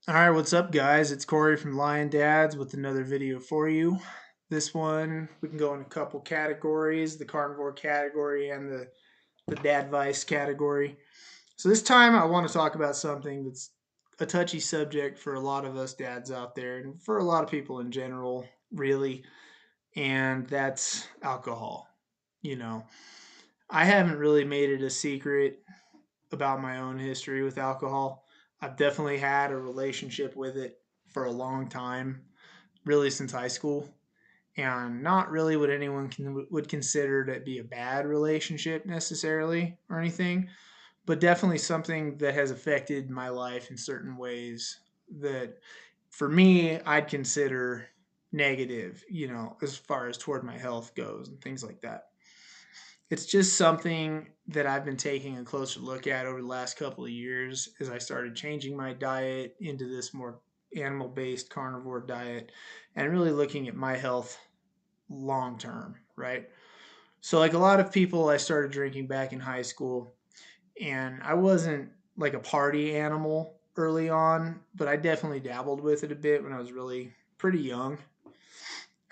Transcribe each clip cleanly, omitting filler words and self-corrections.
All right, what's up, guys? It's Corey from Lion Dads with another video for you. This one, we can go in a couple categories, the carnivore category and the dad vice category. So, this time, I want to talk about something that's a touchy subject for a lot of us dads out there and for a lot of people in general, really, and that's alcohol. You know, I haven't really made it a secret about my own history with alcohol. I've definitely had a relationship with it for a long time, really since high school, and not really what would consider to be a bad relationship necessarily or anything, but definitely something that has affected my life in certain ways that for me I'd consider negative, as far as toward my health goes and things like that. It's just something that I've been taking a closer look at over the last couple of years as I started changing my diet into this more animal based carnivore diet and really looking at my health long term, right? So, like a lot of people, I started drinking back in high school, and I wasn't like a party animal early on, but I definitely dabbled with it a bit when I was really pretty young.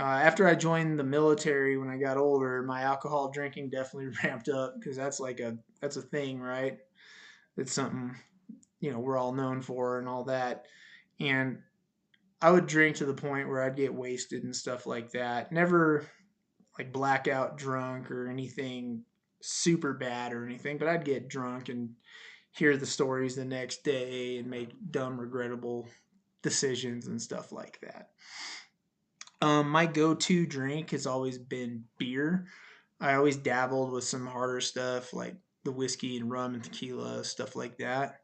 After I joined the military when I got older, my alcohol drinking definitely ramped up because that's a thing, right? It's something we're all known for and all that. And I would drink to the point where I'd get wasted and stuff like that. Never like blackout drunk or anything super bad or anything, but I'd get drunk and hear the stories the next day and make dumb, regrettable decisions and stuff like that. My go-to drink has always been beer. I always dabbled with some harder stuff like the whiskey and rum and tequila, stuff like that.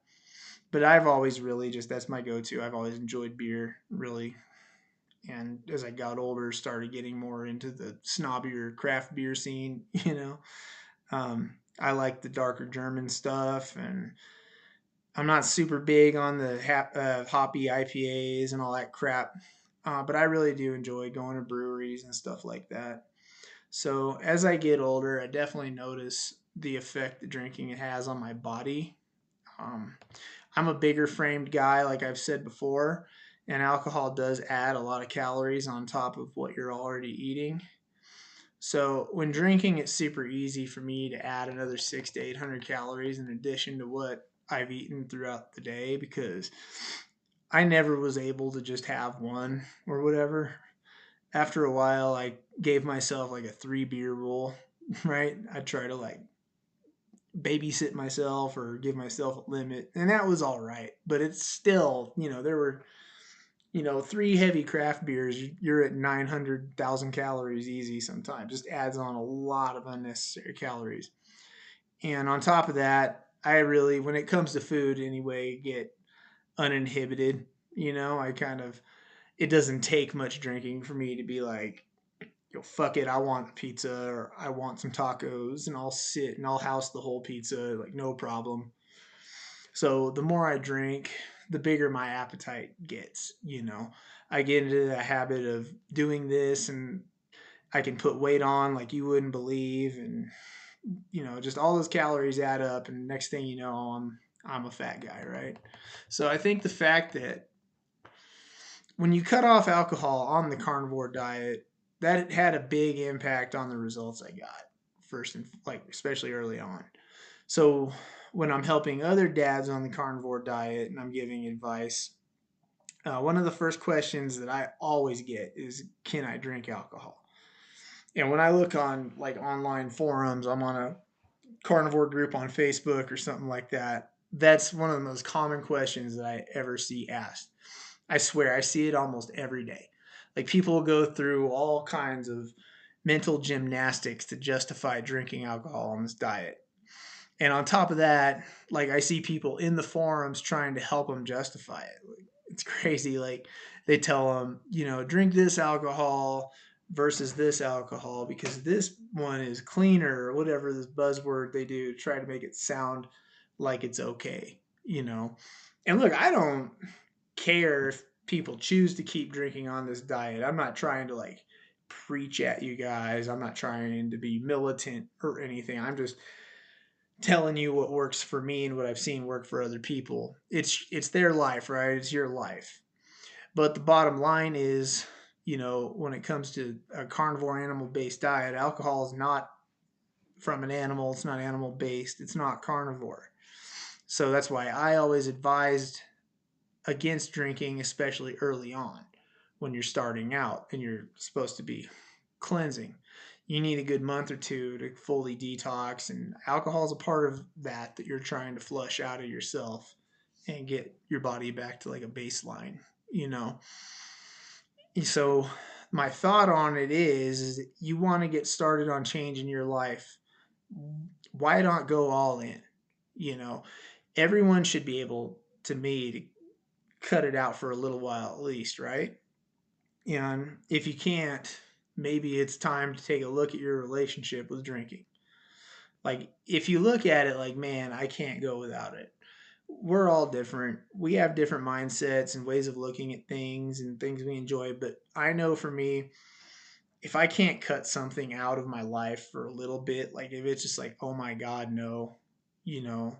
But I've always really just that's my go-to. I've always enjoyed beer, really. And as I got older, started getting more into the snobbier craft beer scene. I like the darker German stuff, and I'm not super big on the hoppy IPAs and all that crap. But I really do enjoy going to breweries and stuff like that. So as I get older, I definitely notice the effect that drinking has on my body. Um, I'm a bigger framed guy, like I've said before, and alcohol does add a lot of calories on top of what you're already eating. So when drinking, it's super easy for me to add another 600 to 800 calories in addition to what I've eaten throughout the day because I never was able to just have one or whatever. After a while, I gave myself like a 3 beer rule, right? I try to like babysit myself or give myself a limit, and that was all right. But it's still, there were, 3 heavy craft beers, you're at 900,000 calories easy sometimes. Just adds on a lot of unnecessary calories. And on top of that, I really, when it comes to food anyway, get uninhibited. I kind of, it doesn't take much drinking for me to be like, fuck it, I want pizza or I want some tacos, and I'll sit and I'll house the whole pizza, like, no problem. So the more I drink, the bigger my appetite gets. I get into the habit of doing this, and I can put weight on like you wouldn't believe, and just all those calories add up, and next thing you know, I'm a fat guy, right? So I think the fact that when you cut off alcohol on the carnivore diet, that had a big impact on the results I got first, and like especially early on. So when I'm helping other dads on the carnivore diet and I'm giving advice, one of the first questions that I always get is, "Can I drink alcohol?" And when I look on like online forums, I'm on a carnivore group on Facebook or something like that. That's one of the most common questions that I ever see asked. I swear, I see it almost every day. Like people go through all kinds of mental gymnastics to justify drinking alcohol on this diet. And on top of that, like I see people in the forums trying to help them justify it. Like, it's crazy. Like they tell them, drink this alcohol versus this alcohol because this one is cleaner or whatever this buzzword they do to try to make it sound like it's okay. And look, I don't care if people choose to keep drinking on this diet. I'm not trying to like preach at you guys. I'm not trying to be militant or anything. I'm just telling you what works for me and what I've seen work for other people. It's their life, right? It's your life. But the bottom line is, when it comes to a carnivore animal based diet, alcohol is not from an animal, it's not animal based, it's not carnivore. So that's why I always advised against drinking, especially early on when you're starting out and you're supposed to be cleansing. You need a good month or two to fully detox, and alcohol is a part of that you're trying to flush out of yourself and get your body back to like a baseline, you know. So my thought on it is that you want to get started on changing your life. Why not go all in? You know, everyone should be able to me to cut it out for a little while at least, right? And if you can't, maybe it's time to take a look at your relationship with drinking. Like, if you look at it like, man, I can't go without it. We're all different. We have different mindsets and ways of looking at things and things we enjoy. But I know for me, if I can't cut something out of my life for a little bit, like if it's just like, oh my God, no, you know,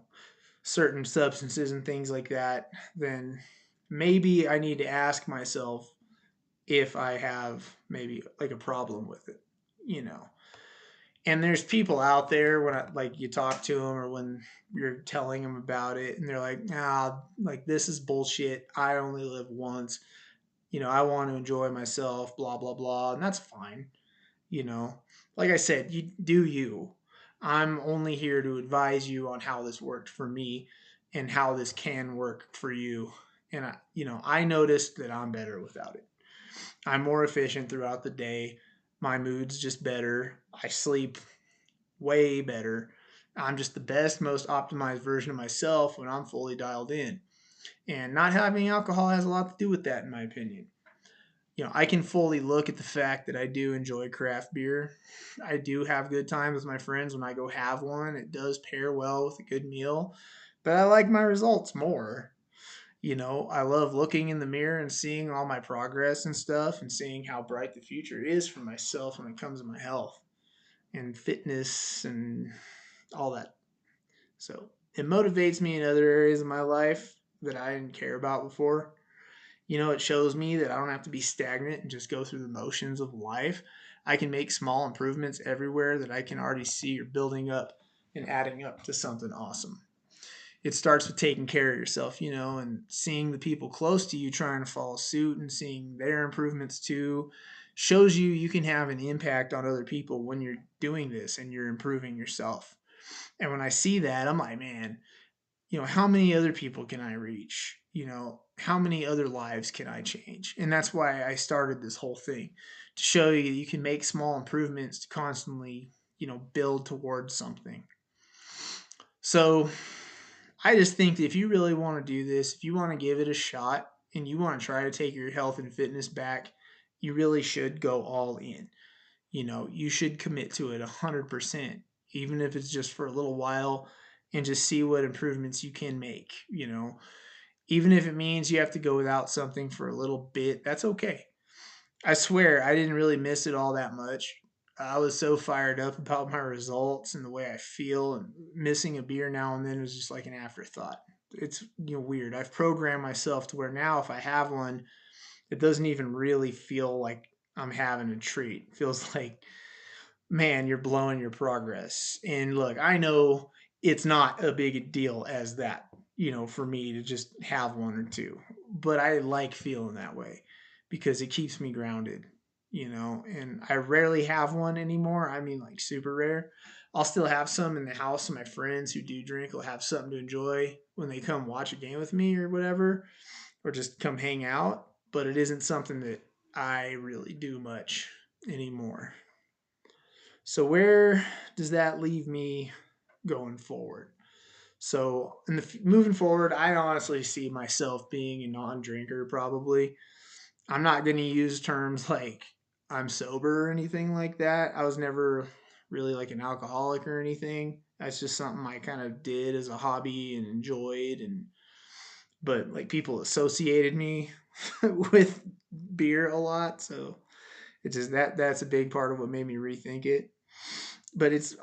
certain substances and things like that, then maybe I need to ask myself if I have maybe like a problem with it, you know. And there's people out there when like you talk to them or when you're telling them about it, and they're like, "Ah, like this is bullshit. I only live once. I want to enjoy myself. Blah blah blah," and that's fine. You know, like I said, you do you. I'm only here to advise you on how this worked for me and how this can work for you. And I noticed that I'm better without it. I'm more efficient throughout the day. My mood's just better. I sleep way better. I'm just the best, most optimized version of myself when I'm fully dialed in. And not having alcohol has a lot to do with that, in my opinion. I can fully look at the fact that I do enjoy craft beer. I do have good times with my friends when I go have one. It does pair well with a good meal, but I like my results more. I love looking in the mirror and seeing all my progress and stuff and seeing how bright the future is for myself when it comes to my health and fitness and all that. So it motivates me in other areas of my life that I didn't care about before. It shows me that I don't have to be stagnant and just go through the motions of life. I can make small improvements everywhere that I can already see are building up and adding up to something awesome. It starts with taking care of yourself, and seeing the people close to you trying to follow suit and seeing their improvements too shows you can have an impact on other people when you're doing this and you're improving yourself. And when I see that, I'm like, man, how many other people can I reach? How many other lives can I change? And that's why I started this whole thing to show you that you can make small improvements to constantly, build towards something. So I just think that if you really want to do this, if you want to give it a shot and you want to try to take your health and fitness back, you really should go all in. You should commit to it 100%, even if it's just for a little while and just see what improvements you can make. Even if it means you have to go without something for a little bit, that's okay. I swear I didn't really miss it all that much. I was so fired up about my results and the way I feel, and missing a beer now and then was just like an afterthought. It's weird. I've programmed myself to where now if I have one, it doesn't even really feel like I'm having a treat. It feels like, man, you're blowing your progress. And look, I know it's not a big deal as that, for me to just have one or two, but I like feeling that way because it keeps me grounded, and I rarely have one anymore. I mean, like super rare. I'll still have some in the house, and my friends who do drink will have something to enjoy when they come watch a game with me or whatever, or just come hang out. But it isn't something that I really do much anymore. So where does that leave me going forward? So moving forward, I honestly see myself being a non-drinker. Probably, I'm not going to use terms like I'm sober or anything like that. I was never really like an alcoholic or anything. That's just something I kind of did as a hobby and enjoyed, and but like people associated me with beer a lot, so it's just that's a big part of what made me rethink it. but it's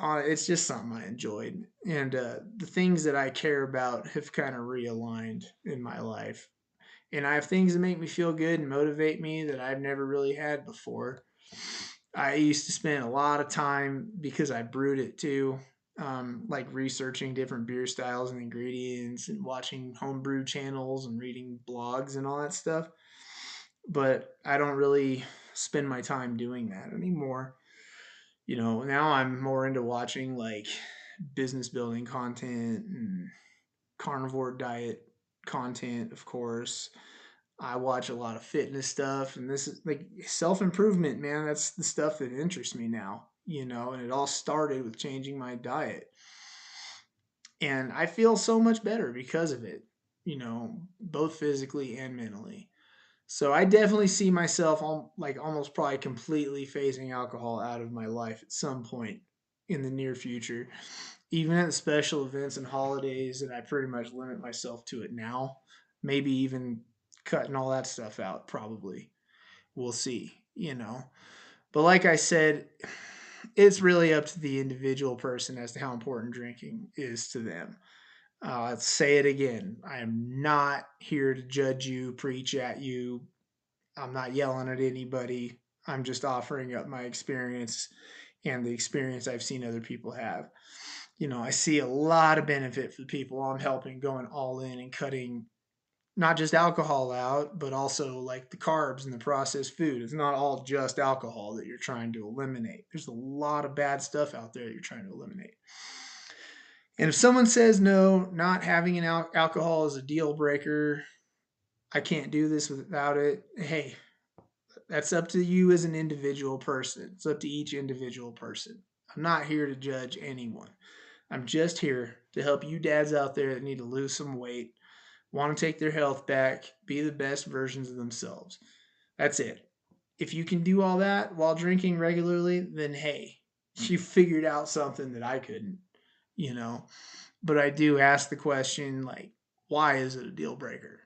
just something I enjoyed, and the things that I care about have kind of realigned in my life, and I have things that make me feel good and motivate me that I've never really had before. I used to spend a lot of time because I brewed it too, like researching different beer styles and ingredients and watching homebrew channels and reading blogs and all that stuff. But I don't really spend my time doing that anymore. Now I'm more into watching like business building content and carnivore diet content, of course. I watch a lot of fitness stuff, and this is like self improvement, man. That's the stuff that interests me now, and it all started with changing my diet. And I feel so much better because of it, both physically and mentally. So I definitely see myself like almost probably completely phasing alcohol out of my life at some point in the near future. Even at special events and holidays, and I pretty much limit myself to it now. Maybe even cutting all that stuff out, probably. We'll see. But like I said, it's really up to the individual person as to how important drinking is to them. I'll say it again. I am not here to judge you, preach at you. I'm not yelling at anybody. I'm just offering up my experience and the experience I've seen other people have. I see a lot of benefit for the people I'm helping going all in and cutting not just alcohol out, but also like the carbs and the processed food. It's not all just alcohol that you're trying to eliminate. There's a lot of bad stuff out there that you're trying to eliminate. And if someone says no, not having an alcohol is a deal breaker, I can't do this without it. Hey, that's up to you as an individual person. It's up to each individual person. I'm not here to judge anyone. I'm just here to help you dads out there that need to lose some weight, want to take their health back, be the best versions of themselves. That's it. If you can do all that while drinking regularly, then hey, you figured out something that I couldn't, you know. But I do ask the question like, why is it a deal breaker?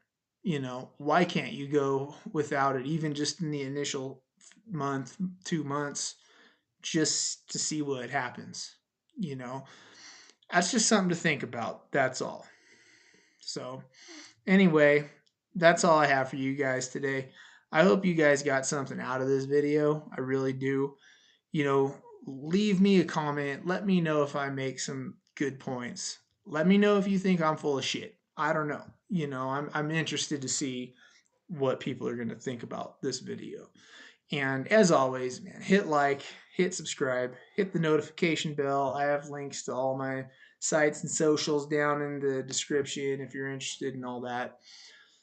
Why can't you go without it, even just in the initial month, 2 months, just to see what happens? You know, that's just something to think about. That's all. So, anyway, that's all I have for you guys today. I hope you guys got something out of this video. I really do. Leave me a comment. Let me know if I make some good points. Let me know if you think I'm full of shit. I don't know. I'm interested to see what people are going to think about this video. And as always, man, hit like, hit subscribe, hit the notification bell. I have links to all my sites and socials down in the description if you're interested in all that.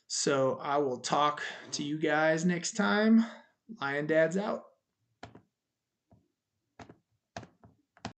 So I will talk to you guys next time. Lion Dad's out.